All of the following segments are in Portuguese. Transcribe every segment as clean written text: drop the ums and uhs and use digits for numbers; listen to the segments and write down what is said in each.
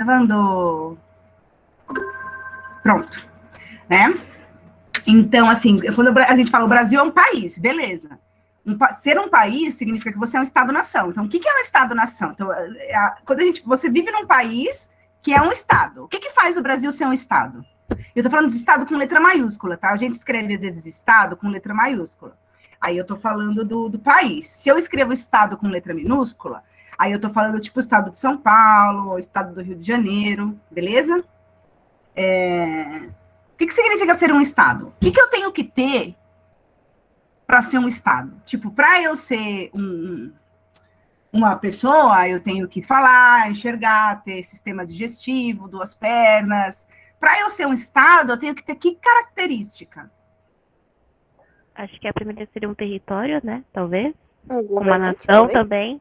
Gravando. Pronto, né? Então, assim, quando a gente fala o Brasil é um país, beleza. Ser um país significa que você é um Estado-nação. Então, o que é um Estado-nação? Então, quando você vive num país que é um Estado, o que faz o Brasil ser um Estado? Eu tô falando de Estado com letra maiúscula, tá? A gente escreve, às vezes, Estado com letra maiúscula. Aí eu tô falando do país. Se eu escrevo Estado com letra minúscula, aí eu tô falando, tipo, Estado de São Paulo, Estado do Rio de Janeiro, beleza? O que significa ser um Estado? O que eu tenho que ter para ser um Estado? Tipo, para eu ser uma pessoa, eu tenho que falar, enxergar, ter sistema digestivo, duas pernas. Para eu ser um Estado, eu tenho que ter que característica? Acho que a primeira seria um território, né? Talvez. Uma nação também.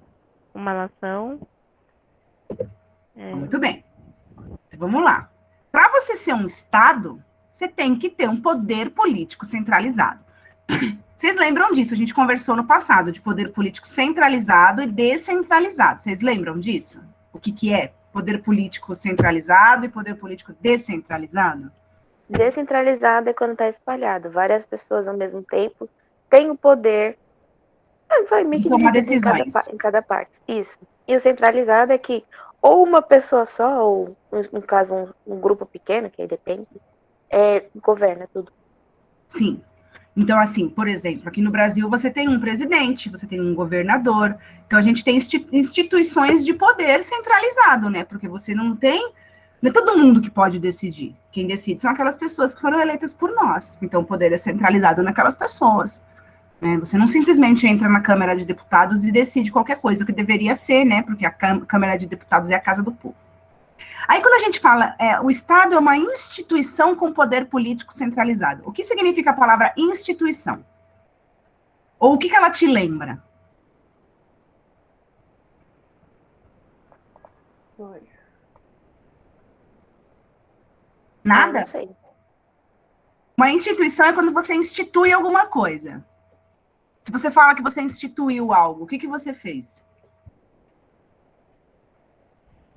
Uma nação. Muito bem. Então, vamos lá. Para você ser um Estado, você tem que ter um poder político centralizado. Vocês lembram disso? A gente conversou no passado de poder político centralizado e descentralizado. Vocês lembram disso? O que é poder político centralizado e poder político descentralizado? Descentralizado é quando está espalhado. Várias pessoas ao mesmo tempo têm o poder. Vai meio que tomar dividido decisões. em cada parte. Isso. E o centralizado é que ou uma pessoa só, ou no caso um grupo pequeno, que aí depende, governa tudo. Sim. Então, assim, por exemplo, aqui no Brasil você tem um presidente, você tem um governador, então a gente tem instituições de poder centralizado, né? Porque você não é todo mundo que pode decidir. Quem decide são aquelas pessoas que foram eleitas por nós. Então, o poder é centralizado naquelas pessoas. Né? Você não simplesmente entra na Câmara de Deputados e decide qualquer coisa, o que deveria ser, né? Porque a Câmara de Deputados é a casa do povo. Aí, quando a gente fala, o Estado é uma instituição com poder político centralizado, o que significa a palavra instituição? Ou o que ela te lembra? Nada? Não sei. Uma instituição é quando você institui alguma coisa. Se você fala que você instituiu algo, o que você fez?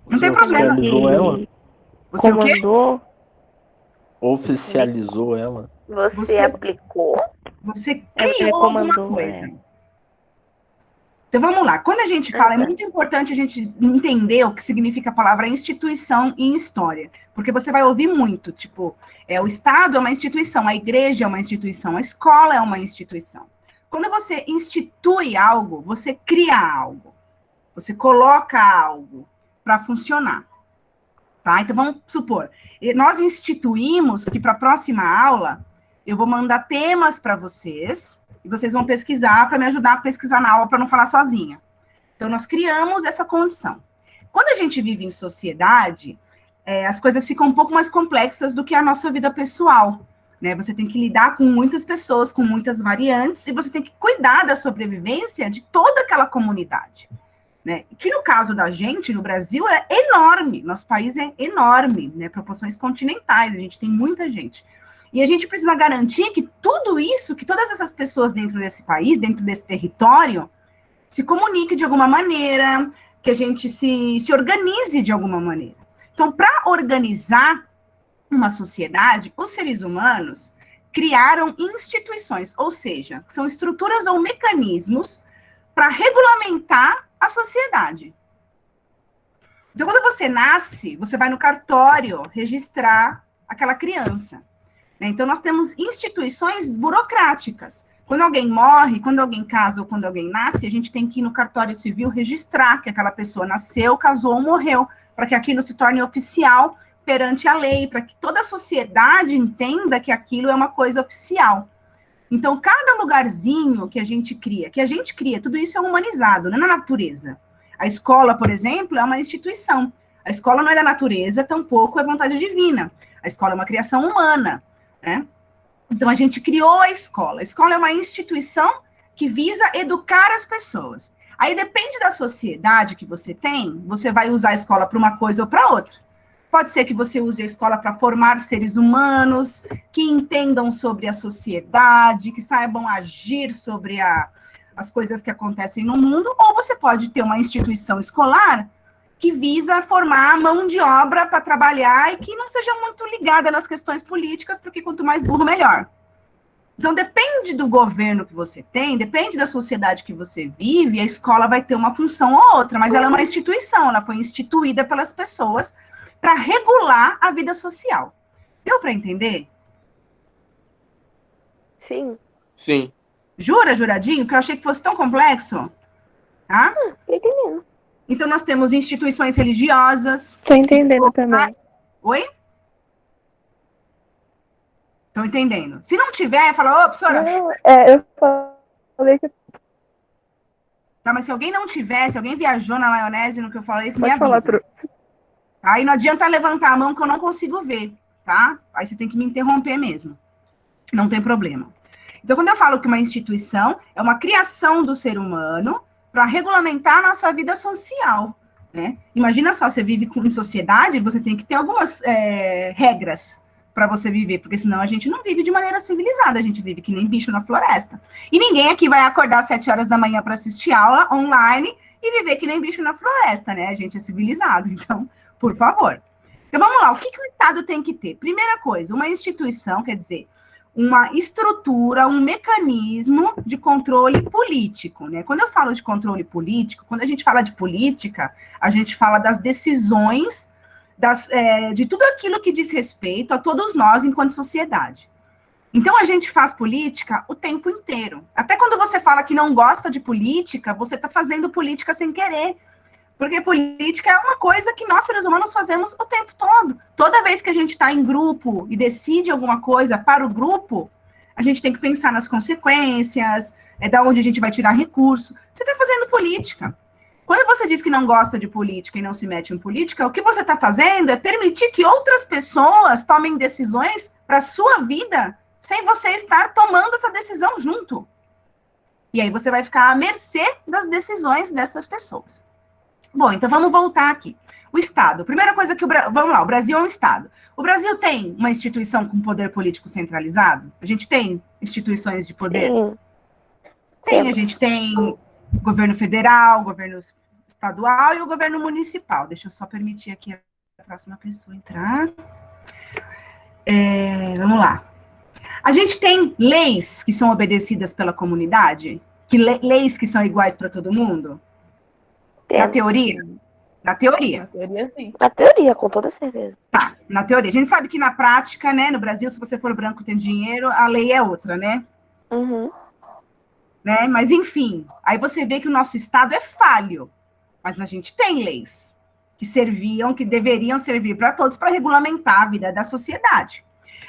Não tem problema. Oficializou ela? Você comandou? O quê? Oficializou ela? Você aplicou? Você criou alguma coisa. Então, vamos lá. Quando a gente fala, é muito importante a gente entender o que significa a palavra instituição em história. Porque você vai ouvir muito, tipo, o Estado é uma instituição, a igreja é uma instituição, a escola é uma instituição. Quando você institui algo, você cria algo. Você coloca algo para funcionar. Tá? Então, vamos supor, nós instituímos que para a próxima aula, eu vou mandar temas para vocês, e vocês vão pesquisar para me ajudar a pesquisar na aula, para não falar sozinha. Então, nós criamos essa condição. Quando a gente vive em sociedade, as coisas ficam um pouco mais complexas do que a nossa vida pessoal. Né? Você tem que lidar com muitas pessoas, com muitas variantes, e você tem que cuidar da sobrevivência de toda aquela comunidade. Né? Que no caso da gente, no Brasil, é enorme. Nosso país é enorme, né? Proporções continentais, a gente tem muita gente. E a gente precisa garantir que tudo isso, que todas essas pessoas dentro desse país, dentro desse território, se comuniquem de alguma maneira, que a gente se organize de alguma maneira. Então, para organizar uma sociedade, os seres humanos criaram instituições, ou seja, são estruturas ou mecanismos para regulamentar a sociedade. Então, quando você nasce, você vai no cartório registrar aquela criança. Né? Então, nós temos instituições burocráticas. Quando alguém morre, quando alguém casa ou quando alguém nasce, a gente tem que ir no cartório civil registrar que aquela pessoa nasceu, casou ou morreu, para que aquilo se torne oficial perante a lei, para que toda a sociedade entenda que aquilo é uma coisa oficial. Então, cada lugarzinho que a gente cria, tudo isso é humanizado, não é na natureza. A escola, por exemplo, é uma instituição. A escola não é da natureza, tampouco é vontade divina. A escola é uma criação humana, né? Então, a gente criou a escola. A escola é uma instituição que visa educar as pessoas. Aí, depende da sociedade que você tem, você vai usar a escola para uma coisa ou para outra. Pode ser que você use a escola para formar seres humanos que entendam sobre a sociedade, que saibam agir sobre as coisas que acontecem no mundo, ou você pode ter uma instituição escolar que visa formar mão de obra para trabalhar e que não seja muito ligada nas questões políticas, porque quanto mais burro, melhor. Então, depende do governo que você tem, depende da sociedade que você vive, a escola vai ter uma função ou outra, mas ela é uma instituição, ela foi instituída pelas pessoas para regular a vida social. Deu para entender? Sim. Sim. Jura, juradinho? Que eu achei que fosse tão complexo. Tá? Tô entendendo. Então, nós temos instituições religiosas. Tô entendendo também. Oi? Estão entendendo? Se não tiver, fala, ô, professora. Não, eu falei que... Tá, mas se alguém não tiver, se alguém viajou na maionese no que eu falei, me Pode falar, avisa. Aí não adianta levantar a mão que eu não consigo ver, tá? Aí você tem que me interromper mesmo. Não tem problema. Então, quando eu falo que uma instituição é uma criação do ser humano para regulamentar a nossa vida social, né? Imagina só, você vive em sociedade, você tem que ter algumas regras para você viver, porque senão a gente não vive de maneira civilizada, a gente vive que nem bicho na floresta. E ninguém aqui vai acordar às 7 horas da manhã para assistir aula online e viver que nem bicho na floresta, né? A gente é civilizado, então, por favor. Então, vamos lá, o que o Estado tem que ter? Primeira coisa, uma instituição, quer dizer, uma estrutura, um mecanismo de controle político, né? Quando eu falo de controle político, quando a gente fala de política, a gente fala das decisões, de tudo aquilo que diz respeito a todos nós enquanto sociedade. Então, a gente faz política o tempo inteiro. Até quando você fala que não gosta de política, você está fazendo política sem querer. Porque política é uma coisa que nós, seres humanos, fazemos o tempo todo. Toda vez que a gente está em grupo e decide alguma coisa para o grupo, a gente tem que pensar nas consequências, da onde a gente vai tirar recurso. Você está fazendo política. Quando você diz que não gosta de política e não se mete em política, o que você está fazendo é permitir que outras pessoas tomem decisões para a sua vida sem você estar tomando essa decisão junto. E aí você vai ficar à mercê das decisões dessas pessoas. Bom, então vamos voltar aqui. O Estado. Primeira coisa que vamos lá, o Brasil é um Estado. O Brasil tem uma instituição com poder político centralizado? A gente tem instituições de poder? Sim, a gente tem governo federal, governo estadual e o governo municipal. Deixa eu só permitir aqui a próxima pessoa entrar. Vamos lá. A gente tem leis que são obedecidas pela comunidade? Leis que são iguais para todo mundo? Na teoria? Na teoria. Na teoria, sim. Na teoria, com toda certeza. Tá, na teoria. A gente sabe que na prática, né, no Brasil, se você for branco e tem dinheiro, a lei é outra, né? Uhum. Né? Mas, enfim, aí você vê que o nosso Estado é falho. Mas a gente tem leis que deveriam servir para todos para regulamentar a vida da sociedade.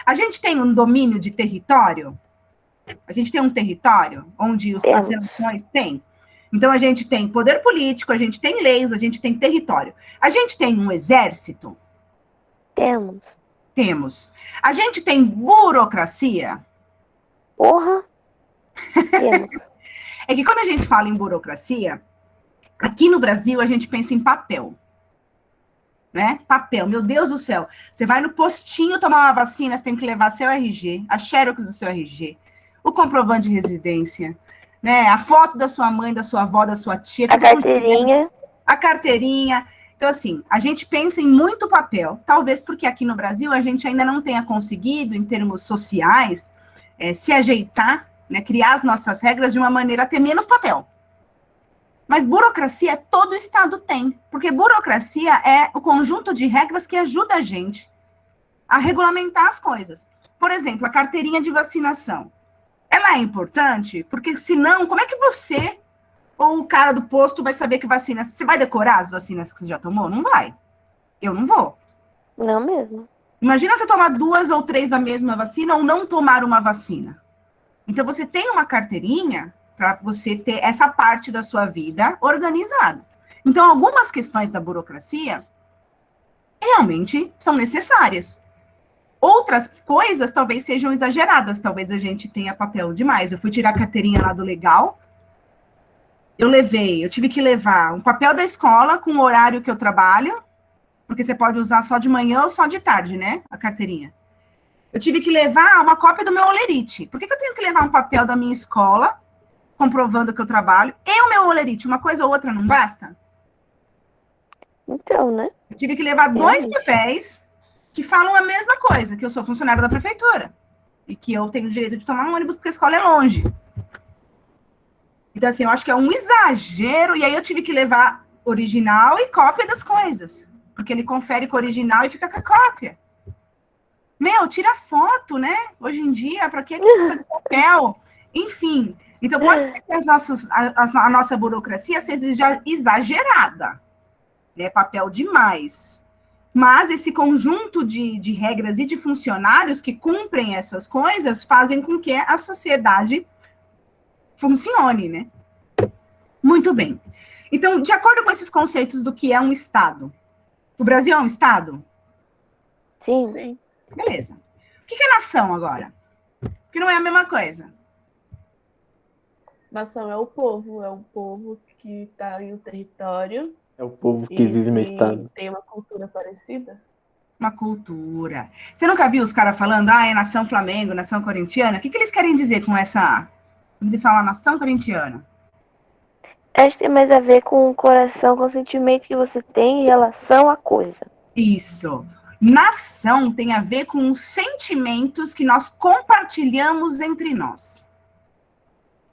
A gente tem um domínio de território? A gente tem um território onde as relações têm? Então, a gente tem poder político, a gente tem leis, a gente tem território. A gente tem um exército? Temos. Temos. A gente tem burocracia? Porra. Temos. É que quando a gente fala em burocracia, aqui no Brasil a gente pensa em papel. Né? Papel, meu Deus do céu. Você vai no postinho tomar uma vacina, você tem que levar seu RG, a xerox do seu RG, o comprovante de residência, né? A foto da sua mãe, da sua avó, da sua tia. A carteirinha. A carteirinha. Então, assim, a gente pensa em muito papel, talvez porque aqui no Brasil a gente ainda não tenha conseguido, em termos sociais, se ajeitar, né? Criar as nossas regras de uma maneira a ter menos papel. Mas burocracia todo Estado tem, porque burocracia é o conjunto de regras que ajuda a gente a regulamentar as coisas. Por exemplo, a carteirinha de vacinação. Ela é importante, porque senão, como é que você ou o cara do posto vai saber que vacina? Você vai decorar as vacinas que você já tomou? Não vai. Eu não vou. Não mesmo. Imagina você tomar 2 ou 3 da mesma vacina ou não tomar uma vacina. Então, você tem uma carteirinha para você ter essa parte da sua vida organizada. Então, algumas questões da burocracia realmente são necessárias. Outras coisas talvez sejam exageradas, talvez a gente tenha papel demais. Eu fui tirar a carteirinha lá do legal, eu tive que levar um papel da escola com o horário que eu trabalho, porque você pode usar só de manhã ou só de tarde, né, a carteirinha. Eu tive que levar uma cópia do meu holerite. Por que eu tenho que levar um papel da minha escola, comprovando que eu trabalho, e o meu holerite? Uma coisa ou outra não basta? Então, né? Eu tive que levar 2 papéis que falam a mesma coisa, que eu sou funcionária da prefeitura e que eu tenho o direito de tomar um ônibus porque a escola é longe. Então, assim, eu acho que é um exagero, e aí eu tive que levar original e cópia das coisas, porque ele confere com o original e fica com a cópia. Meu, tira foto, né? Hoje em dia, para que precisa de papel? Enfim, então pode ser que a nossa burocracia seja exagerada, né? Papel demais. Mas esse conjunto de regras e de funcionários que cumprem essas coisas fazem com que a sociedade funcione, né? Muito bem. Então, de acordo com esses conceitos do que é um Estado, o Brasil é um Estado? Sim. Beleza. O que é nação agora? Porque não é a mesma coisa. Nação é o povo que está em um território. É o povo que vive no Estado. Tem uma cultura parecida. Uma cultura. Você nunca viu os caras falando, é nação Flamengo, nação corintiana? O que eles querem dizer com essa... Quando eles falam nação corintiana? Acho que tem mais a ver com o coração, com o sentimento que você tem em relação à coisa. Isso. Nação tem a ver com os sentimentos que nós compartilhamos entre nós.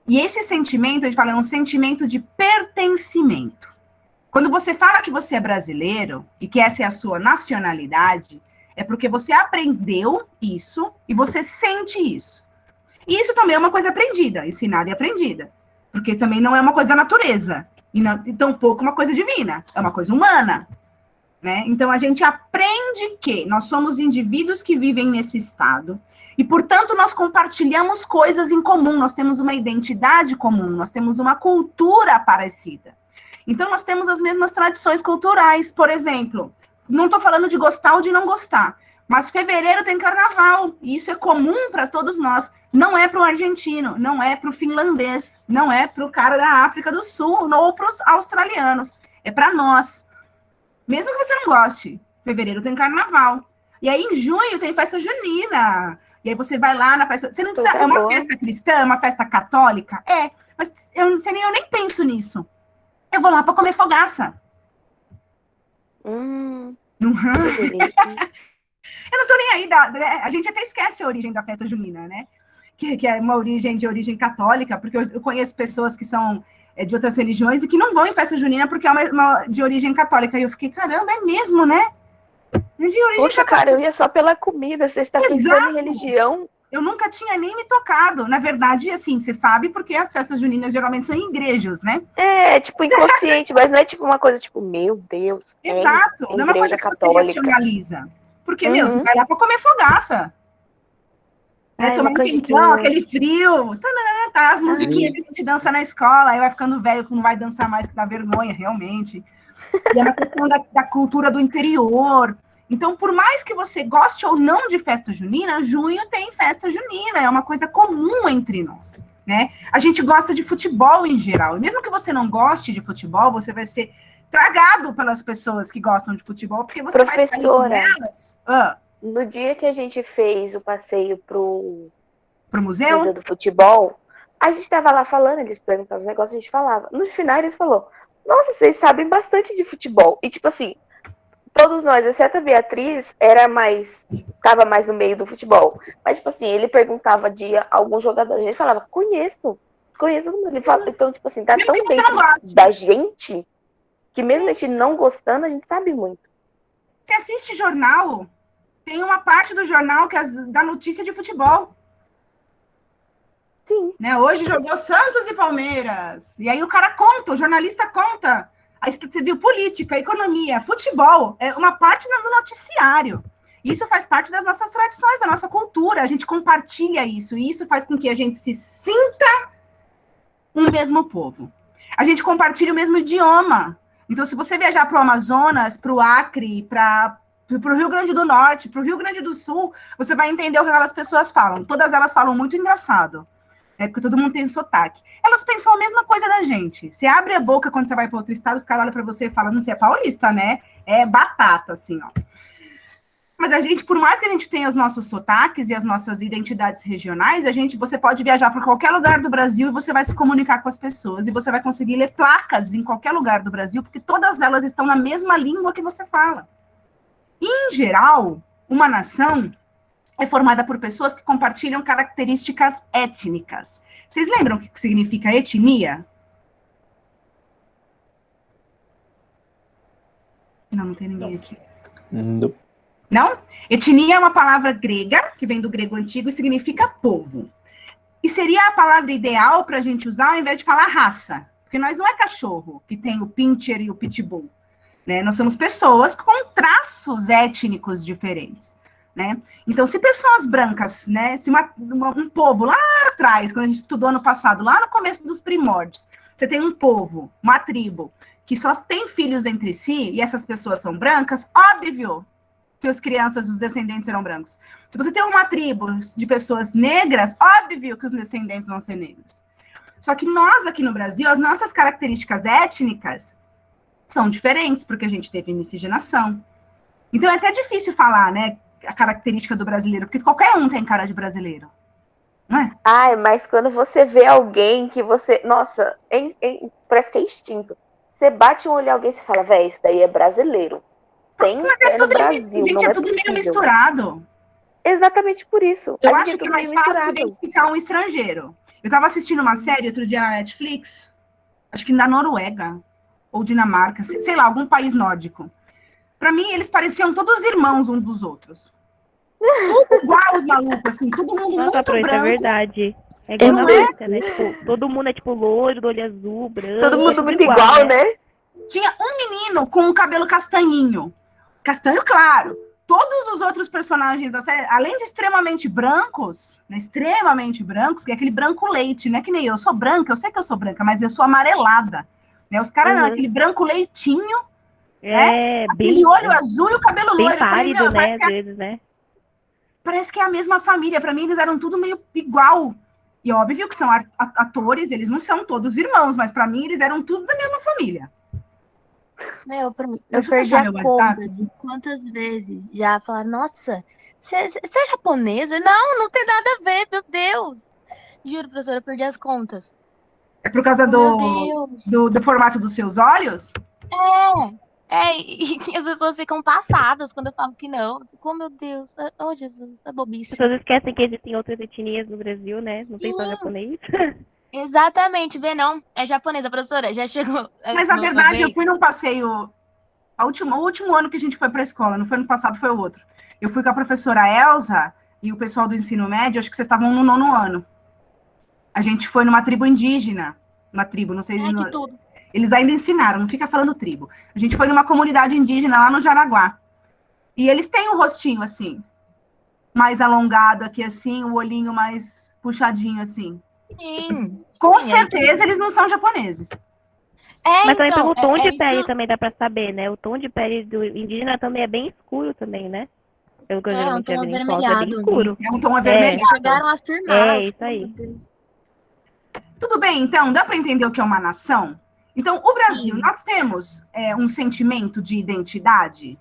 E esse sentimento, a gente fala, é um sentimento de pertencimento. Quando você fala que você é brasileiro e que essa é a sua nacionalidade, é porque você aprendeu isso e você sente isso. E isso também é uma coisa aprendida, ensinada e aprendida. Porque também não é uma coisa da natureza, e tampouco uma coisa divina, é uma coisa humana. Né? Então, a gente aprende que nós somos indivíduos que vivem nesse estado, e, portanto, nós compartilhamos coisas em comum, nós temos uma identidade comum, nós temos uma cultura parecida. Então, nós temos as mesmas tradições culturais. Por exemplo, não estou falando de gostar ou de não gostar, mas fevereiro tem carnaval, e isso é comum para todos nós. Não é para o argentino, não é para o finlandês, não é para o cara da África do Sul, ou para os australianos. É para nós. Mesmo que você não goste, fevereiro tem carnaval. E aí, em junho, tem festa junina. E aí você vai lá na festa... Você não precisa... É uma festa cristã, é uma festa católica? É, mas eu nem penso nisso. Eu vou lá para comer fogaça. Uhum. Eu não tô nem aí, a gente até esquece a origem da festa junina, né? Que é uma origem de origem católica, porque eu conheço pessoas que são de outras religiões e que não vão em festa junina porque é uma de origem católica. E eu fiquei, caramba, é mesmo, né? É de origem Poxa, católica. cara, eu ia só pela comida, você está pensando em religião? Eu nunca tinha nem me tocado. Na verdade, assim, você sabe porque as festas juninas geralmente são em igrejas, né? É, tipo, inconsciente, mas não é tipo uma coisa tipo, meu Deus. Exato, não é uma coisa que católica. você racionaliza. Porque, meu, você vai lá para comer fogaça. Né? Tomar aquele frio. Tá, as musiquinhas que a gente dança na escola, aí vai ficando velho, que não vai dançar mais, que dá vergonha, realmente. E é uma questão da cultura do interior. Então, por mais que você goste ou não de festa junina, junho tem festa junina, é uma coisa comum entre nós, né? A gente gosta de futebol em geral, e mesmo que você não goste de futebol, você vai ser tragado pelas pessoas que gostam de futebol, porque você vai sair com elas. No dia que a gente fez o passeio pro museu do futebol, a gente tava lá falando, eles perguntavam os negócios, a gente falava. No final, eles falaram, nossa, vocês sabem bastante de futebol. E tipo assim, todos nós, exceto a Beatriz, tava mais no meio do futebol. Mas, tipo assim, ele perguntava de algum jogador. A gente falava, conheço todo mundo. Ele fala, então, tipo assim, tá tão dentro da gente que mesmo a gente não gostando, a gente sabe muito. Você assiste jornal, tem uma parte do jornal que dá notícia de futebol. Sim. Né? Hoje jogou Santos e Palmeiras. E aí o cara conta, o jornalista conta. Aí você viu política, economia, futebol, é uma parte do noticiário. Isso faz parte das nossas tradições, da nossa cultura. A gente compartilha isso, e isso faz com que a gente se sinta um mesmo povo. A gente compartilha o mesmo idioma. Então, se você viajar para o Amazonas, para o Acre, para o Rio Grande do Norte, para o Rio Grande do Sul, você vai entender o que aquelas pessoas falam. Todas elas falam muito engraçado. Porque todo mundo tem sotaque. Elas pensam a mesma coisa da gente. Você abre a boca quando você vai para outro estado, os caras olham para você e falam, não, você é paulista, né? É batata, assim, ó. Mas a gente, por mais que a gente tenha os nossos sotaques e as nossas identidades regionais, você pode viajar para qualquer lugar do Brasil e você vai se comunicar com as pessoas e você vai conseguir ler placas em qualquer lugar do Brasil, porque todas elas estão na mesma língua que você fala. Em geral, uma nação é formada por pessoas que compartilham características étnicas. Vocês lembram o que significa etnia? Não tem ninguém aqui. Não. Não? Etnia é uma palavra grega, que vem do grego antigo e significa povo. E seria a palavra ideal para a gente usar ao invés de falar raça. Porque nós não é cachorro, que tem o pincher e o pitbull. Né? Nós somos pessoas com traços étnicos diferentes. Né? Então, se pessoas brancas, né, se um povo lá atrás, quando a gente estudou ano passado, lá no começo dos primórdios, você tem um povo, uma tribo, que só tem filhos entre si, e essas pessoas são brancas, óbvio que as crianças, os descendentes serão brancos. Se você tem uma tribo de pessoas negras, óbvio que os descendentes vão ser negros. Só que nós, aqui no Brasil, as nossas características étnicas são diferentes, porque a gente teve miscigenação. Então, é até difícil falar, né, a característica do brasileiro, porque qualquer um tem cara de brasileiro, não é? Ai, mas quando você vê alguém que você... Nossa, parece que é instinto. Você bate um olho em alguém e você fala, véi, esse daí é brasileiro. Mas é no tudo, Brasil, gente, não é é tudo possível. meio misturado. Exatamente por isso. Eu A gente acho que é tudo mais meio fácil misturado. identificar um estrangeiro. Eu estava assistindo uma série outro dia na Netflix, acho que na Noruega, ou Dinamarca, sei lá, algum país nórdico. Para mim, eles pareciam todos irmãos uns dos outros. Tudo igual os malucos, assim, todo mundo Nossa, muito Pro, isso é branco. verdade. É igual na Não é? América, né? Tipo, todo mundo é tipo loiro, do olho azul, branco. Todo mundo tudo muito igual, né? Tinha um menino com o cabelo castanhinho. Castanho claro. Todos os outros personagens da série, além de extremamente brancos, né, que é aquele branco leite, né? Que nem eu sou branca, eu sei que eu sou branca, mas eu sou amarelada. Né? Os caras não, aquele branco leitinho, né? Aquele olho azul e o cabelo bem loiro. pálido, Eu falei, né? Às vezes, né? Parece que é a mesma família. Para mim, eles eram tudo meio igual. E óbvio que são atores, eles não são todos irmãos, mas para mim, eles eram tudo da mesma família. Eu Deixa eu perdi fechar a meu conta WhatsApp. de quantas vezes já falaram, nossa, você é japonesa? Não, não tem nada a ver, meu Deus. Juro, professora, eu perdi as contas. É por causa Meu Deus. do formato dos seus olhos? E as pessoas ficam passadas quando eu falo que não. Eu fico, oh, meu Deus, oh, Jesus, é As bobice. pessoas esquecem que existem outras etnias no Brasil, né? Não tem só Sim. japonês. Exatamente, vê não, é japonesa, professora, já chegou. Mas, na uma verdade, eu vez. fui num passeio... O último ano que a gente foi para a escola, não foi ano passado, foi o outro. Eu fui com a professora Elza e o pessoal do ensino médio, acho que vocês estavam no 9º ano. A gente foi numa tribo indígena. Uma tribo, não sei... Ai, que tudo. Eles ainda ensinaram, não fica falando tribo. A gente foi numa comunidade indígena lá no Jaraguá. E eles têm um rostinho assim, mais alongado aqui assim, o olhinho mais puxadinho assim. Sim. Com sim, certeza eles não são japoneses. Mas também então, pelo tom de isso- pele também dá pra saber, né? O tom de pele do indígena também é bem escuro também, né? Pelo que eu um geralmente tom já vi em foto, é bem avermelhado. escuro. É um tom avermelhado. Chegaram a afirmar. É, eu isso fico, aí. meu Deus. Tudo bem, então, dá para entender o que é uma nação? Então, o Brasil, Sim. nós temos um sentimento de identidade?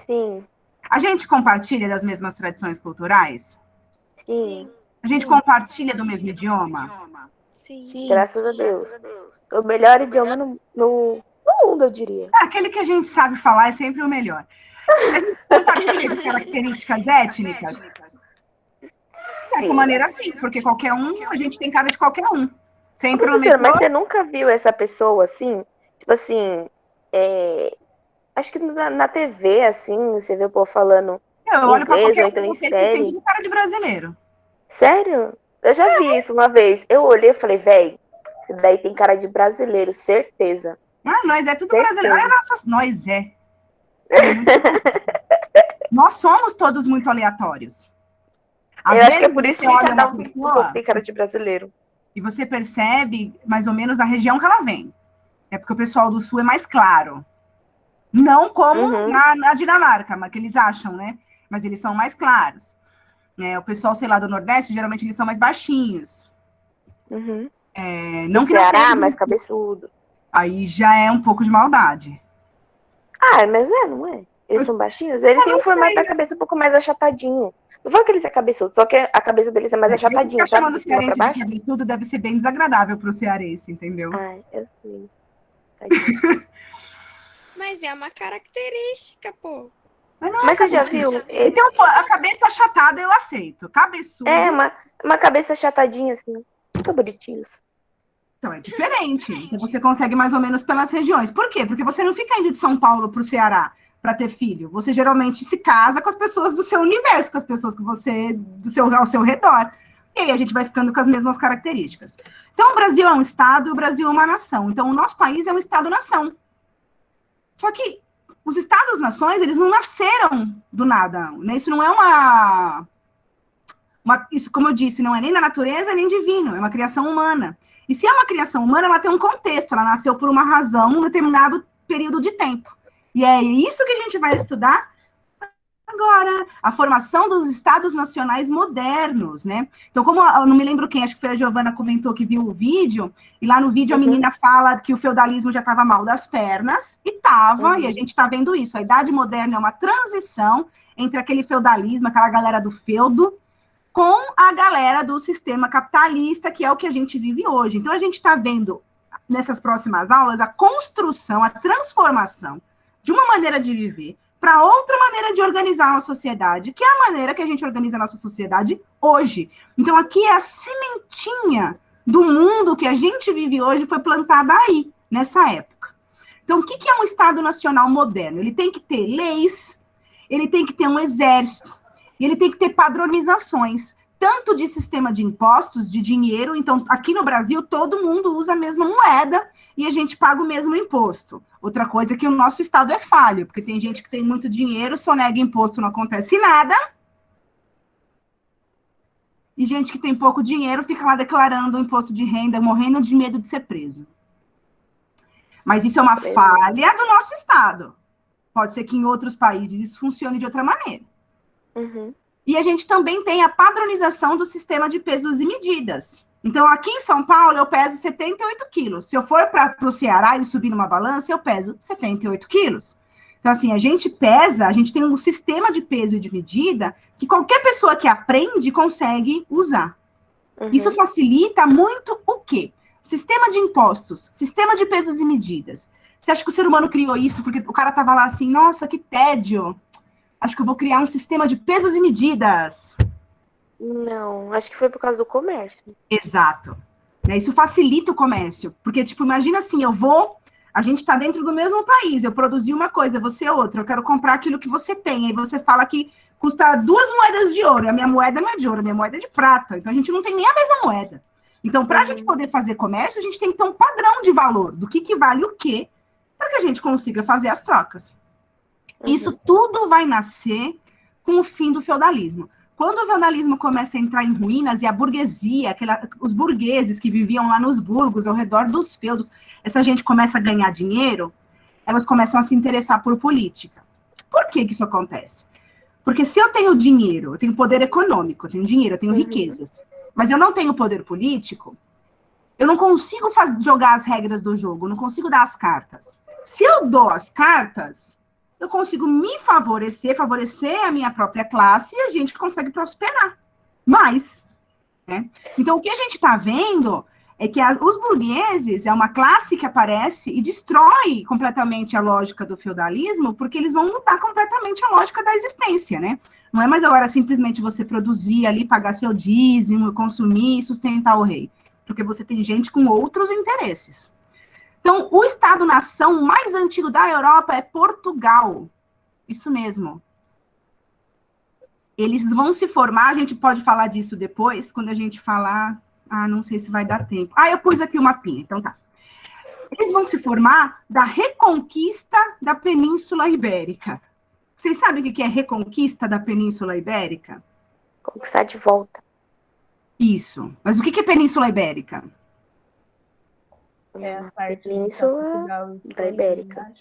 Sim, A gente compartilha das mesmas tradições culturais? sim. A gente compartilha do mesmo idioma? Sim. Graças a Deus. O melhor idioma no mundo, eu diria. Aquele que a gente sabe falar é sempre o melhor. A gente compartilha de características étnicas? De certa maneira, sim, porque qualquer um, a gente tem cara de qualquer um. Você entra no Professora, metrô, mas você nunca viu essa pessoa assim? Tipo assim, acho que na TV, assim, você vê o povo falando eu olho pra inglês qualquer ou um então em de vocês, vocês têm série. tudo cara de brasileiro. Sério? Eu já vi isso uma vez. Eu olhei e falei, véi, esse daí tem cara de brasileiro, certeza. Ah, nós é tudo Certeza. brasileiro. Olha nossas, nós é. Nós somos todos muito aleatórios. Às Eu acho que é vezes por isso você que olha cada uma um pessoa tem cara de brasileiro. e você percebe mais ou menos a região que ela vem. É porque o pessoal do sul é mais claro. Não como Uhum. na Dinamarca, mas que eles acham, né? Mas eles são mais claros. O pessoal, sei lá, do Nordeste, geralmente eles são mais baixinhos. Uhum. Não No que não Ceará, tenha, mais cabeçudo. aí já é um pouco de maldade. Ah, mas não é? Eles são baixinhos? Eles têm um formato da cabeça um pouco mais achatadinho. Não vou que eles é cabeçudo, só que a cabeça deles é mais achatadinha, Ficar sabe? chamando o De cima pra cearense de baixo. cabeçudo deve ser bem desagradável pro cearense, entendeu? Ai, eu sei. Tadinho. Mas é uma característica, pô. Mas não é Mas você já cabeçudo. viu? Então, a cabeça achatada eu aceito. Cabeçudo, É, uma cabeça achatadinha, assim. Muito bonitinhos. então é diferente. Então você consegue mais ou menos pelas regiões. Por quê? Porque você não fica indo de São Paulo pro Ceará para ter filho. Você geralmente se casa com as pessoas do seu universo, com as pessoas que você ao seu redor. E aí a gente vai ficando com as mesmas características. Então o Brasil é um estado e o Brasil é uma nação. Então o nosso país é um estado-nação. Só que os estados-nações, eles não nasceram do nada. Né? Isso não é isso, como eu disse, não é nem da natureza, nem divino. É uma criação humana. E se é uma criação humana, ela tem um contexto. Ela nasceu por uma razão, num determinado período de tempo. E é isso que a gente vai estudar agora. A formação dos estados nacionais modernos, né? Então, como eu não me lembro quem, acho que foi a Giovana comentou que viu o vídeo, e lá no vídeo a menina fala que o feudalismo já estava mal das pernas, e estava, e a gente está vendo isso. A Idade Moderna é uma transição entre aquele feudalismo, aquela galera do feudo, com a galera do sistema capitalista, que é o que a gente vive hoje. Então, a gente está vendo, nessas próximas aulas, a construção, a transformação de uma maneira de viver para outra maneira de organizar a sociedade, que é a maneira que a gente organiza a nossa sociedade hoje. Então, aqui é a sementinha do mundo que a gente vive hoje, foi plantada aí, nessa época. Então, o que é um Estado Nacional moderno? Ele tem que ter leis, ele tem que ter um exército, e ele tem que ter padronizações, tanto de sistema de impostos, de dinheiro. Então, aqui no Brasil, todo mundo usa a mesma moeda e a gente paga o mesmo imposto. Outra coisa é que o nosso Estado é falho, porque tem gente que tem muito dinheiro, sonega imposto, não acontece nada. E gente que tem pouco dinheiro fica lá declarando o imposto de renda, morrendo de medo de ser preso. Mas isso é uma falha do nosso Estado. Pode ser que em outros países isso funcione de outra maneira. E a gente também tem a padronização do sistema de pesos e medidas. Então, aqui em São Paulo, eu peso 78 quilos. Se eu for para o Ceará e subir numa balança, eu peso 78 quilos. Então, assim, a gente tem um sistema de peso e de medida que qualquer pessoa que aprende consegue usar. Isso facilita muito o quê? Sistema de impostos, sistema de pesos e medidas. Você acha que o ser humano criou isso porque o cara estava lá assim, nossa, que tédio. Acho que eu vou criar um sistema de pesos e medidas. Não, acho que foi por causa do comércio. Exato. Isso facilita o comércio. Porque, tipo, imagina assim, a gente está dentro do mesmo país, eu produzi uma coisa, você é outra, eu quero comprar aquilo que você tem, aí você fala que custa 2 moedas de ouro, e a minha moeda não é de ouro, a minha moeda é de prata, então a gente não tem nem a mesma moeda. Então, para a gente poder fazer comércio, a gente tem que ter um padrão de valor, do que vale o quê, para que a gente consiga fazer as trocas. Isso tudo vai nascer com o fim do feudalismo. Quando o feudalismo começa a entrar em ruínas e a burguesia, os burgueses que viviam lá nos burgos, ao redor dos feudos, essa gente começa a ganhar dinheiro, elas começam a se interessar por política. Por que isso acontece? Porque se eu tenho dinheiro, eu tenho poder econômico, eu tenho dinheiro, eu tenho riquezas, mas eu não tenho poder político, eu não consigo jogar as regras do jogo, eu não consigo dar as cartas. Se eu dou as cartas, eu consigo me favorecer a minha própria classe e a gente consegue prosperar mais. Né? Então, o que a gente está vendo é que os burgueses é uma classe que aparece e destrói completamente a lógica do feudalismo, porque eles vão mudar completamente a lógica da existência, né? Não é mais agora simplesmente você produzir ali, pagar seu dízimo, consumir e sustentar o rei, porque você tem gente com outros interesses. Então, o Estado-nação mais antigo da Europa é Portugal. Isso mesmo. Eles vão se formar, a gente pode falar disso depois, quando a gente falar... não sei se vai dar tempo. Eu pus aqui o mapinha, então tá. Eles vão se formar da reconquista da Península Ibérica. Vocês sabem o que é reconquista da Península Ibérica? Conquistar de volta. Isso. Mas o que é Península Ibérica? É a parte Península da Ibérica.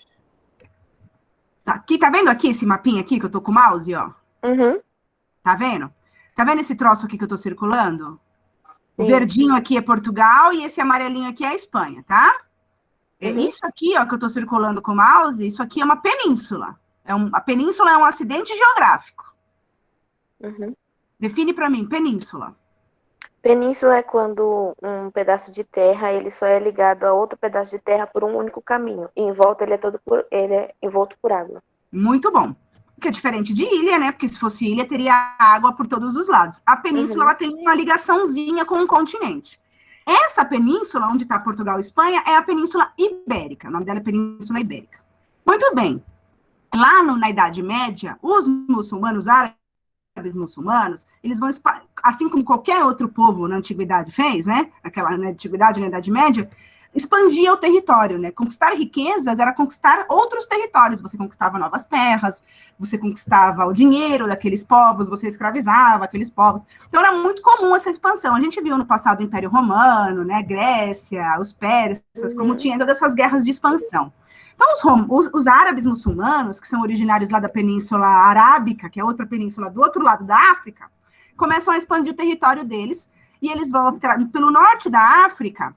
Tá, aqui, tá vendo aqui esse mapinha aqui que eu tô com o mouse, ó? Tá vendo? Tá vendo esse troço aqui que eu tô circulando? O verdinho aqui é Portugal e esse amarelinho aqui é a Espanha, tá? Isso aqui, ó, que eu tô circulando com o mouse, isso aqui é uma península. A península é um acidente geográfico. Uhum. Define para mim, península. Península é quando um pedaço de terra ele só é ligado a outro pedaço de terra por um único caminho. E em volta ele é envolto por água. Muito bom. Que é diferente de ilha, né? Porque se fosse ilha, teria água por todos os lados. A península ela tem uma ligaçãozinha com o continente. Essa península, onde está Portugal e Espanha, é a Península Ibérica. O nome dela é Península Ibérica. Muito bem. Lá na Idade Média, os muçulmanos, árabes muçulmanos, eles vão, assim como qualquer outro povo na Antiguidade fez, né? Na Antiguidade, na Idade Média, expandia o território, né? Conquistar riquezas era conquistar outros territórios. Você conquistava novas terras, você conquistava o dinheiro daqueles povos, você escravizava aqueles povos. Então, era muito comum essa expansão. A gente viu no passado o Império Romano, né? Grécia, os persas, como tinha todas essas guerras de expansão. Então, os árabes muçulmanos, que são originários lá da Península Arábica, que é outra península do outro lado da África, começam a expandir o território deles, e eles vão pelo norte da África.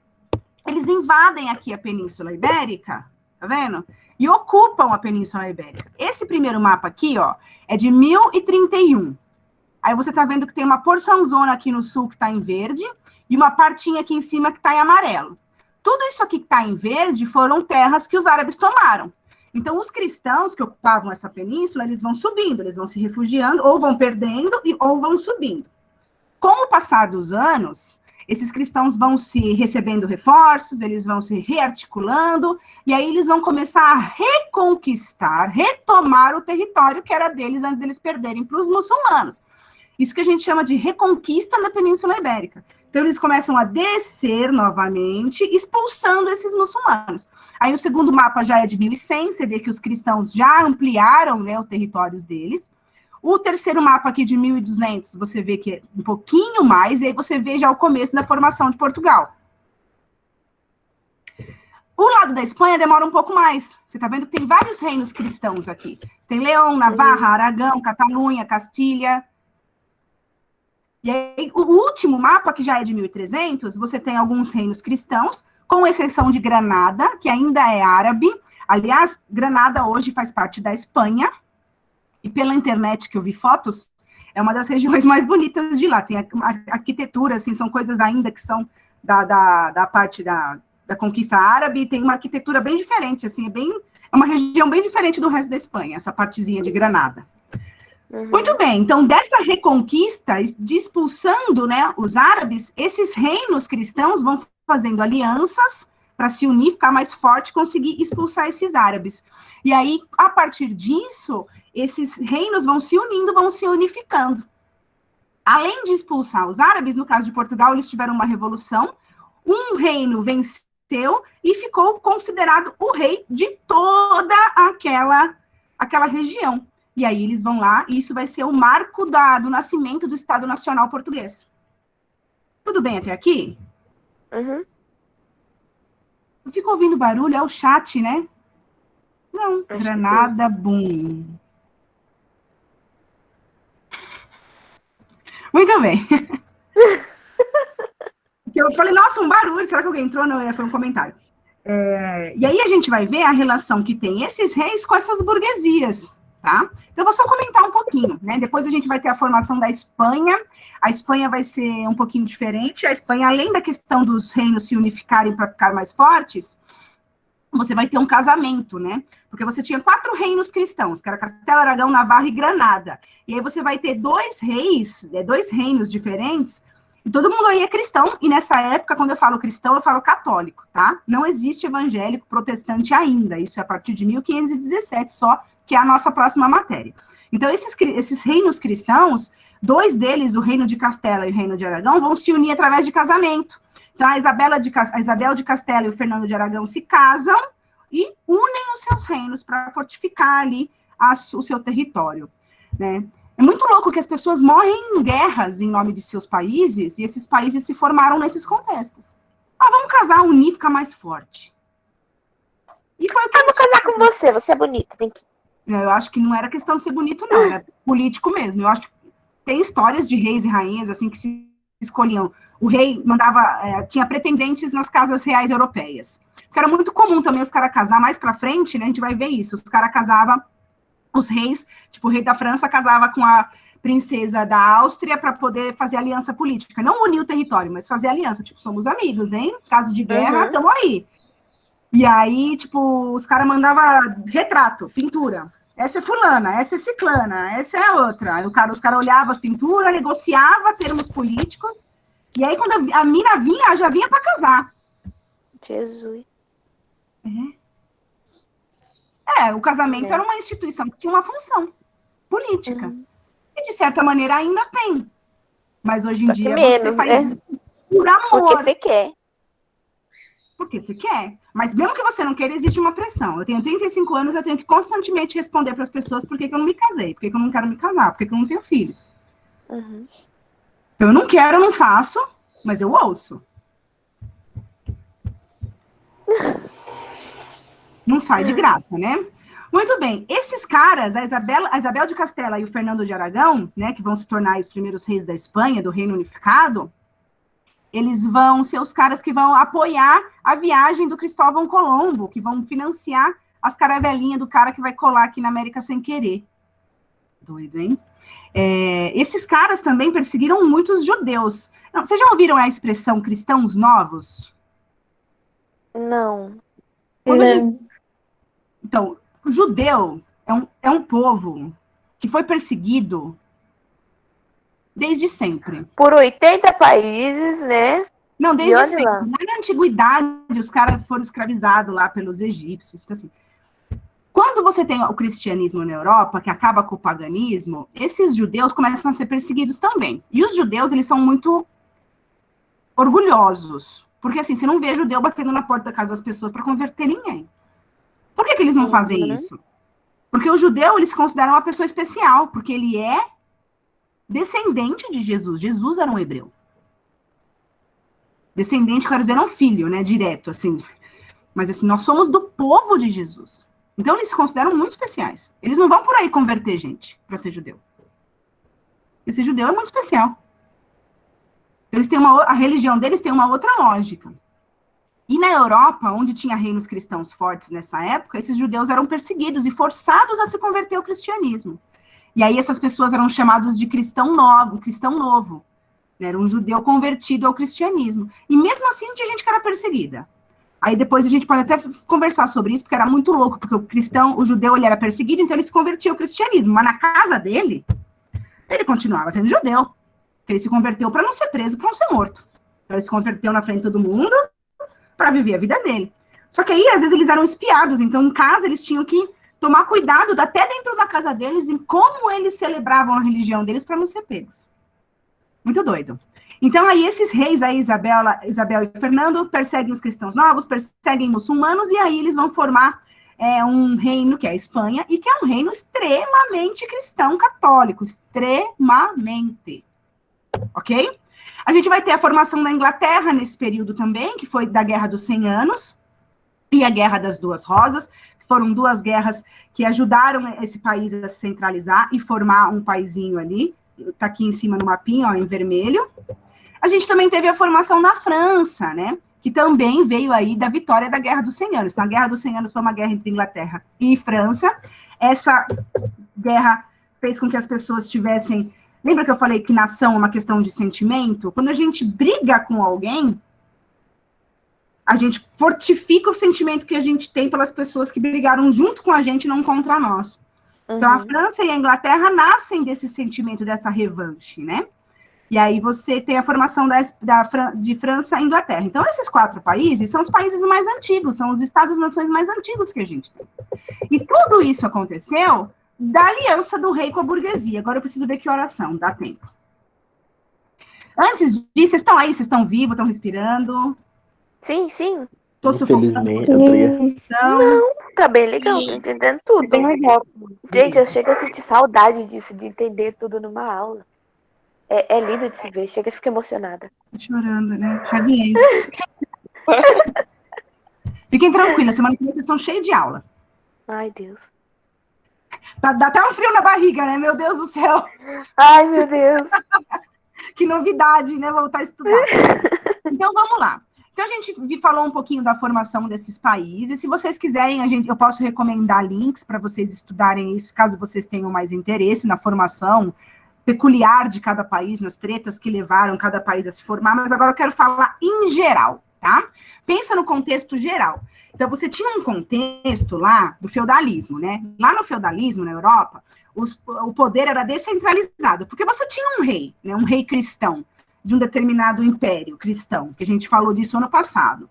Eles invadem aqui a Península Ibérica, tá vendo? E ocupam a Península Ibérica. Esse primeiro mapa aqui, ó, é de 1031. Aí você tá vendo que tem uma porçãozona aqui no sul que tá em verde, e uma partinha aqui em cima que tá em amarelo. Tudo isso aqui que tá em verde foram terras que os árabes tomaram. Então, os cristãos que ocupavam essa península, eles vão subindo, eles vão se refugiando, ou vão perdendo, ou vão subindo. Com o passar dos anos, esses cristãos vão se recebendo reforços, eles vão se rearticulando, e aí eles vão começar a reconquistar, retomar o território que era deles antes deles perderem para os muçulmanos. Isso que a gente chama de reconquista na Península Ibérica. Então, eles começam a descer novamente, expulsando esses muçulmanos. Aí, o segundo mapa já é de 1100, você vê que os cristãos já ampliaram, né, os territórios deles. O terceiro mapa aqui de 1200, você vê que é um pouquinho mais, e aí você vê já o começo da formação de Portugal. O lado da Espanha demora um pouco mais. Você está vendo que tem vários reinos cristãos aqui. Tem Leão, Navarra, Aragão, Catalunha, Castilha. E aí, o último mapa, que já é de 1300, você tem alguns reinos cristãos, com exceção de Granada, que ainda é árabe. Aliás, Granada hoje faz parte da Espanha. E pela internet que eu vi fotos, é uma das regiões mais bonitas de lá. Tem a arquitetura, assim, são coisas ainda que são da parte da conquista árabe, e tem uma arquitetura bem diferente, assim, é uma região bem diferente do resto da Espanha, essa partezinha de Granada. Muito bem, então, dessa reconquista, de expulsando, né, os árabes, esses reinos cristãos vão fazendo alianças para se unir, ficar mais forte, conseguir expulsar esses árabes. E aí, a partir disso, esses reinos vão se unindo, vão se unificando. Além de expulsar os árabes, no caso de Portugal, eles tiveram uma revolução, um reino venceu e ficou considerado o rei de toda aquela região. E aí eles vão lá, e isso vai ser o marco do nascimento do Estado Nacional Português. Tudo bem até aqui? Uhum. Eu fico ouvindo barulho, é o chat, né? Não, Acho Granada, boom. Muito bem. Eu falei, nossa, um barulho, será que alguém entrou? Não, foi um comentário. E aí a gente vai ver a relação que tem esses reis com essas burguesias, tá? Então, eu vou só comentar um pouquinho, né? Depois a gente vai ter a formação da Espanha. A Espanha vai ser um pouquinho diferente. A Espanha, além da questão dos reinos se unificarem para ficar mais fortes, você vai ter um casamento, né? Porque você tinha 4 reinos cristãos, que era Castelo, Aragão, Navarra e Granada. E aí você vai ter 2 reis, 2 reinos diferentes, e todo mundo aí é cristão, e nessa época, quando eu falo cristão, eu falo católico, tá? Não existe evangélico protestante ainda, isso é a partir de 1517 só, que é a nossa próxima matéria. Então, esses reinos cristãos, 2 deles, o reino de Castela e o reino de Aragão, vão se unir através de casamento. Então, a Isabel de Castela e o Fernando de Aragão se casam e unem os seus reinos para fortificar ali o seu território, né? É muito louco que as pessoas morrem em guerras em nome de seus países, e esses países se formaram nesses contextos. Vamos casar, unir, ficar mais forte. E foi o que Eu vou casar com você é bonita, tem que... Eu acho que não era questão de ser bonito, não, era político mesmo. Eu acho que tem histórias de reis e rainhas, assim, que se escolhiam. O rei tinha pretendentes nas casas reais europeias. Que era muito comum também os caras casar mais pra frente, né? A gente vai ver isso. Os caras casavam os reis, tipo, o rei da França casava com a princesa da Áustria para poder fazer aliança política. Não unir o território, mas fazer aliança. Tipo, somos amigos, hein? Caso de guerra, tamo aí. E aí, tipo, os caras mandavam retrato, pintura. Essa é fulana, essa é ciclana, essa é outra. Aí os caras olhavam as pinturas, negociava termos políticos. E aí, quando a mina vinha, já vinha para casar. Jesus. O casamento era uma instituição que tinha uma função política. E, de certa maneira, ainda tem. Mas hoje em Só que dia menos, você faz isso por amor. Porque você quer. Porque você quer. Mas mesmo que você não queira, existe uma pressão. Eu tenho 35 anos, eu tenho que constantemente responder para as pessoas por que eu não me casei, por que eu não quero me casar, por que eu não tenho filhos. Então, eu não quero, eu não faço, mas eu ouço. Não sai de graça, né? Muito bem. Esses caras, a Isabel de Castela e o Fernando de Aragão, né, que vão se tornar os primeiros reis da Espanha, do Reino Unificado, eles vão ser os caras que vão apoiar a viagem do Cristóvão Colombo, que vão financiar as caravelinhas do cara que vai colar aqui na América sem querer. Doido, hein? Esses caras também perseguiram muitos judeus. Não, vocês já ouviram a expressão cristãos novos? Não. Então, o judeu é um povo que foi perseguido desde sempre. Por 80 países, né? Não, desde olha sempre. lá. Lá na antiguidade, os caras foram escravizados lá pelos egípcios. Então, assim, quando você tem o cristianismo na Europa, que acaba com o paganismo, esses judeus começam a ser perseguidos também. E os judeus, eles são muito orgulhosos. Porque, assim, você não vê judeu batendo na porta da casa das pessoas para converter ninguém. Por que eles não fazem isso? Porque o judeu, eles se consideram uma pessoa especial, porque ele é descendente de Jesus. Jesus era um hebreu. Descendente, quero dizer, não filho, né, direto, assim. Mas, assim, nós somos do povo de Jesus. Então, eles se consideram muito especiais. Eles não vão por aí converter gente para ser judeu. Esse judeu é muito especial. Eles têm a religião deles tem uma outra lógica. E na Europa, onde tinha reinos cristãos fortes nessa época, esses judeus eram perseguidos e forçados a se converter ao cristianismo. E aí essas pessoas eram chamadas de cristão novo. Era um judeu convertido ao cristianismo. E mesmo assim tinha gente que era perseguida. Aí depois a gente pode até conversar sobre isso, porque era muito louco, porque o judeu, ele era perseguido, então ele se convertia ao cristianismo. Mas na casa dele, ele continuava sendo judeu. Ele se converteu para não ser preso, para não ser morto. Então ele se converteu na frente de todo mundo para viver a vida dele. Só que aí, às vezes, eles eram espiados. Então, em casa, eles tinham que tomar cuidado, até dentro da casa deles, em como eles celebravam a religião deles para não ser pegos. Muito doido. Então, aí, esses reis, aí, Isabel e Fernando, perseguem os cristãos novos, perseguem muçulmanos, e aí eles vão formar um reino, que é a Espanha, e que é um reino extremamente cristão católico. Extremamente. Ok? A gente vai ter a formação da Inglaterra nesse período também, que foi da Guerra dos 100 Anos e a Guerra das Duas Rosas, que foram duas guerras que ajudaram esse país a se centralizar e formar um paizinho ali. Está aqui em cima no mapinha, ó, em vermelho. A gente também teve a formação da França, né? Que também veio aí da vitória da Guerra dos 100 Anos. Então, a Guerra dos 100 Anos foi uma guerra entre Inglaterra e França. Essa guerra fez com que as pessoas tivessem... Lembra que eu falei que nação é uma questão de sentimento? Quando a gente briga com alguém, a gente fortifica o sentimento que a gente tem pelas pessoas que brigaram junto com a gente, não contra nós. Então, a França e a Inglaterra nascem desse sentimento, dessa revanche, né? E aí você tem a formação de França e Inglaterra. Então, esses 4 países são os países mais antigos, são os Estados-nações mais antigos que a gente tem. E tudo isso aconteceu da aliança do rei com a burguesia. Agora eu preciso ver que horas são, dá tempo. Antes disso, vocês estão aí, vocês estão vivos, estão respirando? Sim, sim. Tô sufocando. Não, tá bem legal, tô entendendo tudo. Bem legal. Gente, eu chego a sentir saudade disso, de entender tudo numa aula. É lindo de se ver, chega e fica emocionada. Tô chorando, né? Caguei. Fiquem tranquilas, semana que vem vocês estão cheios de aula. Ai, Deus. Dá até um frio na barriga, né? Meu Deus do céu. Ai, meu Deus. Que novidade, né? Voltar a estudar. Então, vamos lá. Então, a gente falou um pouquinho da formação desses países. Se vocês quiserem, eu posso recomendar links para vocês estudarem isso, caso vocês tenham mais interesse na formação peculiar de cada país, nas tretas que levaram cada país a se formar, mas agora eu quero falar em geral, tá? Pensa no contexto geral. Então, você tinha um contexto lá do feudalismo, né? Lá no feudalismo, na Europa, o poder era descentralizado, porque você tinha um rei, né? Um rei cristão, de um determinado império cristão, que a gente falou disso ano passado.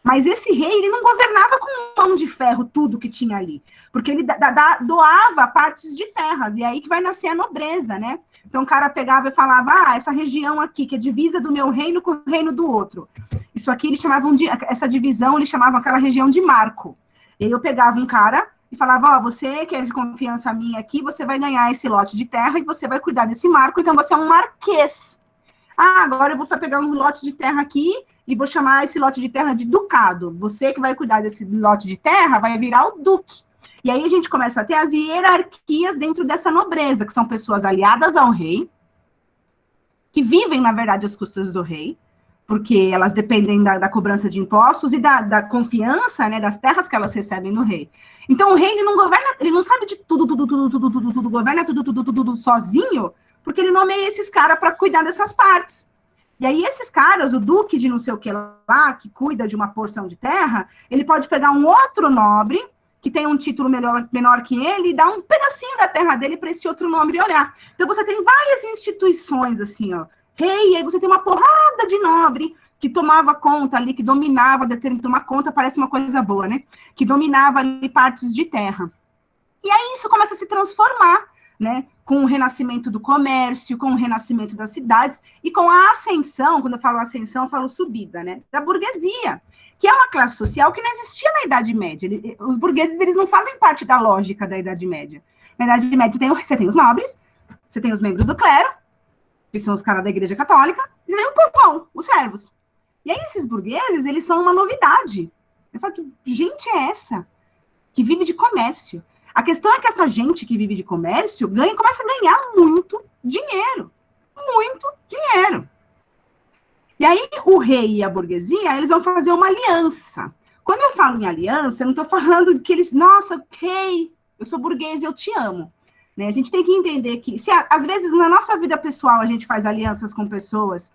Mas esse rei, ele não governava com mão de ferro tudo que tinha ali, porque ele doava partes de terras, e aí que vai nascer a nobreza, né? Então o cara pegava e falava, essa região aqui, que é divisa do meu reino com o reino do outro. Isso aqui eles chamavam essa divisão, eles chamavam aquela região de marco. E aí eu pegava um cara e falava, você que é de confiança minha aqui, você vai ganhar esse lote de terra e você vai cuidar desse marco, então você é um marquês. Agora eu vou pegar um lote de terra aqui e vou chamar esse lote de terra de ducado. Você que vai cuidar desse lote de terra vai virar o duque. E aí a gente começa a ter as hierarquias dentro dessa nobreza, que são pessoas aliadas ao rei, que vivem, na verdade, às custas do rei, porque elas dependem da cobrança de impostos e da confiança, né, das terras que elas recebem do rei. Então o rei, ele não governa, ele não sabe de tudo, governa tudo sozinho, porque ele nomeia esses caras para cuidar dessas partes. E aí esses caras, o duque de não sei o que lá, que cuida de uma porção de terra, ele pode pegar um outro nobre, que tem um título menor que ele, e dar um pedacinho da terra dele para esse outro nobre olhar. Então você tem várias instituições assim, ó. Rei, aí você tem uma porrada de nobre que tomava conta ali, que dominava, tomar conta parece uma coisa boa, né? Que dominava ali partes de terra. E aí isso começa a se transformar, né? Com o renascimento do comércio, com o renascimento das cidades e com a ascensão, quando eu falo ascensão, eu falo subida, né? Da burguesia, que é uma classe social que não existia na Idade Média. Os burgueses, eles não fazem parte da lógica da Idade Média. Na Idade Média, você tem os nobres, você tem os membros do clero, que são os caras da Igreja Católica, e tem o povão, os servos. E aí, esses burgueses, eles são uma novidade. Eu falo, que gente é essa que vive de comércio? A questão é que essa gente que vive de comércio começa a ganhar muito dinheiro. Muito dinheiro. E aí, o rei e a burguesia, eles vão fazer uma aliança. Quando eu falo em aliança, eu não estou falando que eles, nossa, rei, eu sou burguês e eu te amo. Né? A gente tem que entender que, às vezes, na nossa vida pessoal, a gente faz alianças com pessoas,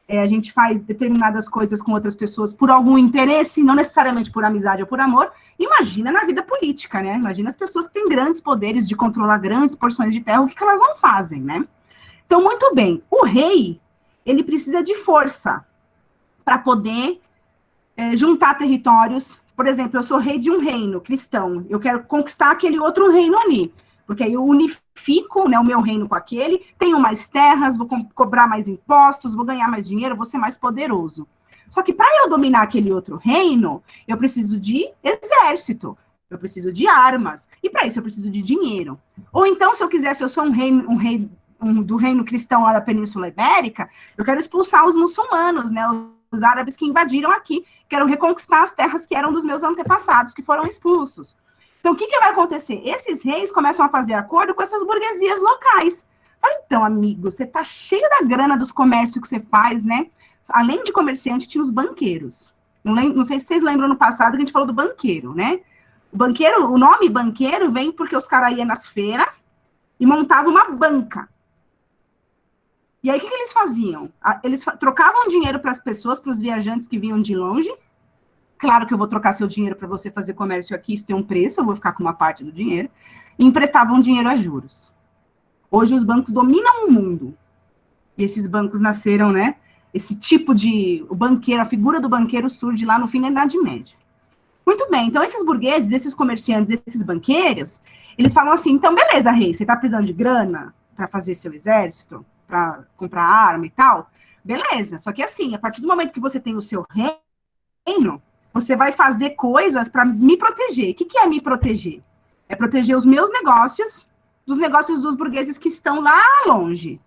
a gente faz determinadas coisas com outras pessoas por algum interesse, não necessariamente por amizade ou por amor. Imagina na vida política, né? Imagina as pessoas que têm grandes poderes de controlar grandes porções de terra, o que elas não fazem, né? Então, muito bem, o rei, ele precisa de força para poder juntar territórios. Por exemplo, eu sou rei de um reino cristão, eu quero conquistar aquele outro reino ali, porque aí eu unifico, né, o meu reino com aquele, tenho mais terras, vou cobrar mais impostos, vou ganhar mais dinheiro, vou ser mais poderoso. Só que para eu dominar aquele outro reino, eu preciso de exército, eu preciso de armas, e para isso eu preciso de dinheiro. Ou então, se eu quisesse, eu sou um rei do reino cristão lá da Península Ibérica, eu quero expulsar os muçulmanos, né, os árabes que invadiram aqui, quero reconquistar as terras que eram dos meus antepassados, que foram expulsos. Então, o que vai acontecer? Esses reis começam a fazer acordo com essas burguesias locais. Então, amigo, você tá cheio da grana dos comércios que você faz, né? Além de comerciante, tinha os banqueiros. Não sei se vocês lembram no passado que a gente falou do banqueiro, né? O nome banqueiro vem porque os caras iam nas feiras e montavam uma banca. E aí, o que eles faziam? Eles trocavam dinheiro para as pessoas, para os viajantes que vinham de longe. Claro que eu vou trocar seu dinheiro para você fazer comércio aqui, isso tem um preço, eu vou ficar com uma parte do dinheiro. E emprestavam dinheiro a juros. Hoje os bancos dominam o mundo. E esses bancos nasceram, né? Esse tipo de... O banqueiro, a figura do banqueiro surge lá no fim da Idade Média. Muito bem, então esses burgueses, esses comerciantes, esses banqueiros, eles falam assim, então beleza, rei, você está precisando de grana para fazer seu exército, para comprar arma e tal? Beleza, só que assim, a partir do momento que você tem o seu reino, você vai fazer coisas para me proteger. O que é me proteger? É proteger os meus negócios, dos negócios dos burgueses que estão lá longe.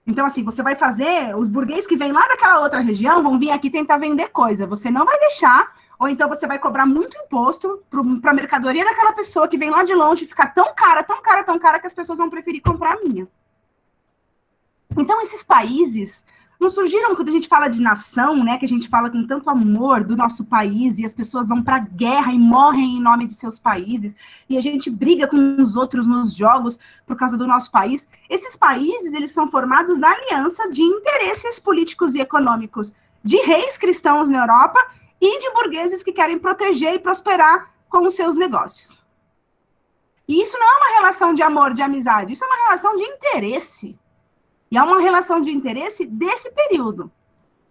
Então, assim, você vai fazer, os burgueses que vêm lá daquela outra região vão vir aqui tentar vender coisa. Você não vai deixar, ou então você vai cobrar muito imposto para a mercadoria daquela pessoa que vem lá de longe ficar tão cara, tão cara, tão cara, que as pessoas vão preferir comprar a minha. Então, esses países Não surgiram quando a gente fala de nação, né, que a gente fala com tanto amor do nosso país, e as pessoas vão para a guerra e morrem em nome de seus países, e a gente briga com os outros nos jogos por causa do nosso país. Esses países, eles são formados na aliança de interesses políticos e econômicos de reis cristãos na Europa e de burgueses que querem proteger e prosperar com os seus negócios. E isso não é uma relação de amor, de amizade, isso é uma relação de interesse. E é uma relação de interesse desse período.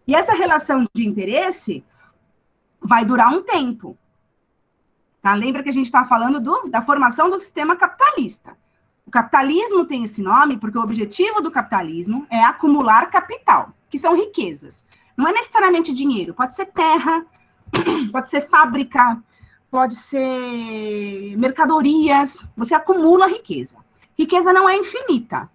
E essa relação de interesse vai durar um tempo. Tá? Lembra que a gente está falando da formação do sistema capitalista. O capitalismo tem esse nome porque o objetivo do capitalismo é acumular capital, que são riquezas. Não é necessariamente dinheiro, pode ser terra, pode ser fábrica, pode ser mercadorias. Você acumula riqueza. Riqueza não é infinita,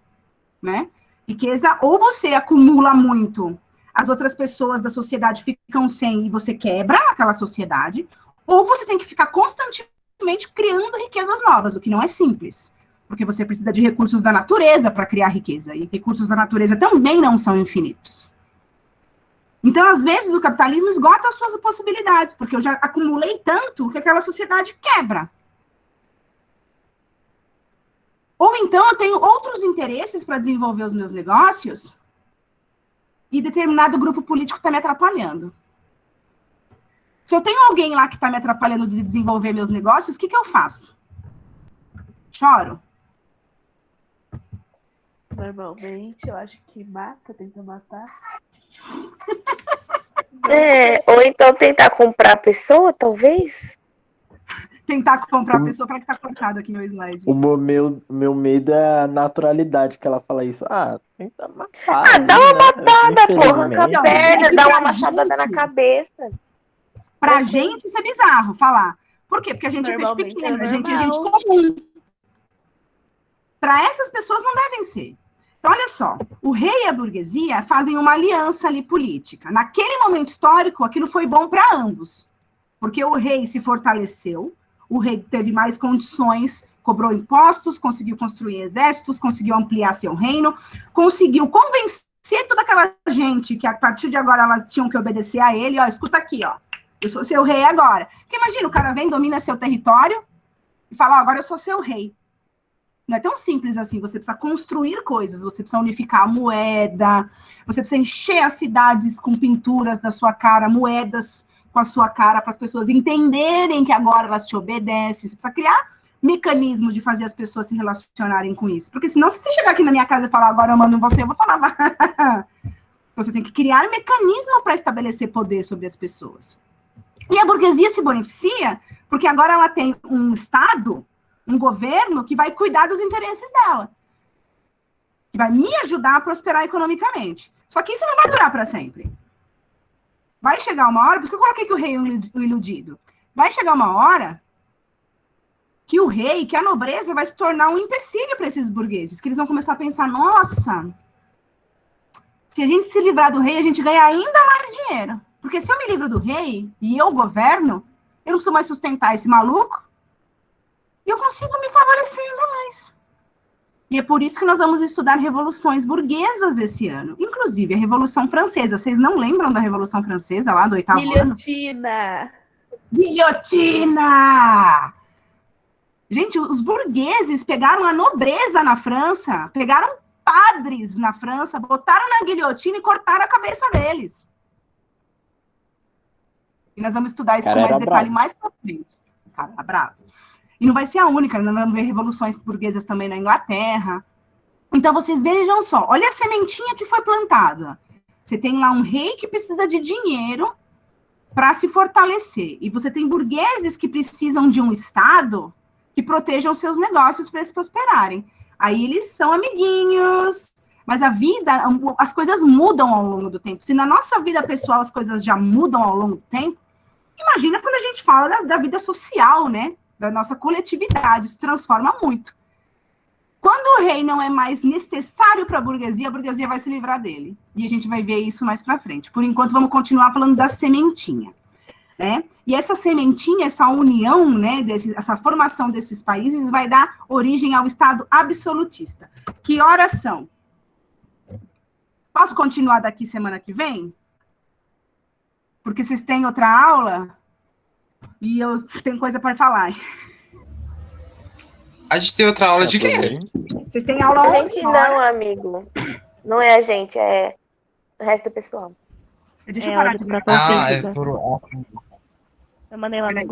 né? Riqueza, ou você acumula muito, as outras pessoas da sociedade ficam sem e você quebra aquela sociedade, ou você tem que ficar constantemente criando riquezas novas, o que não é simples, porque você precisa de recursos da natureza para criar riqueza, e recursos da natureza também não são infinitos. Então, às vezes, o capitalismo esgota as suas possibilidades, porque eu já acumulei tanto que aquela sociedade quebra. Ou então eu tenho outros interesses para desenvolver os meus negócios e determinado grupo político está me atrapalhando. Se eu tenho alguém lá que está me atrapalhando de desenvolver meus negócios, o que eu faço? Choro? Normalmente, eu acho que tenta matar. Ou então tentar comprar a pessoa, talvez? Tentar comprar a pessoa, para que tá cortado aqui meu slide. O meu medo é a naturalidade que ela fala isso. Tenta matar. Dá uma matada, porra, com a Não, perna, dá uma pra machadada na cabeça. Pra gente, isso é bizarro falar. Por quê? Porque a gente é peixe Normalmente pequeno, é a gente é normal. gente comum. Para essas pessoas não devem ser. Então, olha só, o rei e a burguesia fazem uma aliança ali política. Naquele momento histórico, aquilo foi bom para ambos. Porque o rei se fortaleceu, o rei teve mais condições, cobrou impostos, conseguiu construir exércitos, conseguiu ampliar seu reino, conseguiu convencer toda aquela gente que a partir de agora elas tinham que obedecer a ele. Escuta aqui, eu sou seu rei agora. Porque imagina, o cara vem, domina seu território e fala, agora eu sou seu rei. Não é tão simples assim, você precisa construir coisas, você precisa unificar a moeda, você precisa encher as cidades com pinturas da sua cara, moedas com a sua cara, para as pessoas entenderem que agora elas te obedecem. Você precisa criar mecanismo de fazer as pessoas se relacionarem com isso. Porque senão, se você chegar aqui na minha casa e falar, agora eu mando em você, eu vou falar. Você tem que criar mecanismo para estabelecer poder sobre as pessoas. E a burguesia se beneficia porque agora ela tem um Estado, um governo que vai cuidar dos interesses dela. Que vai me ajudar a prosperar economicamente. Só que isso não vai durar para sempre. Vai chegar uma hora, por isso que eu coloquei que o rei é o iludido. Vai chegar uma hora que o rei, que a nobreza vai se tornar um empecilho para esses burgueses, que eles vão começar a pensar, nossa, se a gente se livrar do rei, a gente ganha ainda mais dinheiro. Porque se eu me livro do rei e eu governo, eu não preciso mais sustentar esse maluco e eu consigo me favorecer ainda mais. E é por isso que nós vamos estudar revoluções burguesas esse ano. Inclusive, a Revolução Francesa. Vocês não lembram da Revolução Francesa, lá do 8º ano? Guilhotina! Guilhotina! Gente, os burgueses pegaram a nobreza na França, pegaram padres na França, botaram na guilhotina e cortaram a cabeça deles. E nós vamos estudar isso com mais detalhe mais pra frente. Cara, bravo. E não vai ser a única, nós vamos ver revoluções burguesas também na Inglaterra. Então, vocês vejam só, olha a sementinha que foi plantada. Você tem lá um rei que precisa de dinheiro para se fortalecer. E você tem burgueses que precisam de um Estado que protejam seus negócios para eles prosperarem. Aí eles são amiguinhos, mas a vida, as coisas mudam ao longo do tempo. Se na nossa vida pessoal as coisas já mudam ao longo do tempo, imagina quando a gente fala da vida social, né? Da nossa coletividade, se transforma muito. Quando o rei não é mais necessário para a burguesia vai se livrar dele. E a gente vai ver isso mais para frente. Por enquanto, vamos continuar falando da sementinha. Né? E essa sementinha, essa união, né, essa formação desses países vai dar origem ao Estado absolutista. Que horas são? Posso continuar daqui semana que vem? Porque vocês têm outra aula e eu tenho coisa para falar. A gente tem outra aula de quê? Vocês têm aula A 11 gente horas. não, amigo. Não é a gente, é o resto do pessoal. Deixa eu É, parar a de ver. educação Ah, é física. por. Eu mandei lá no grupo.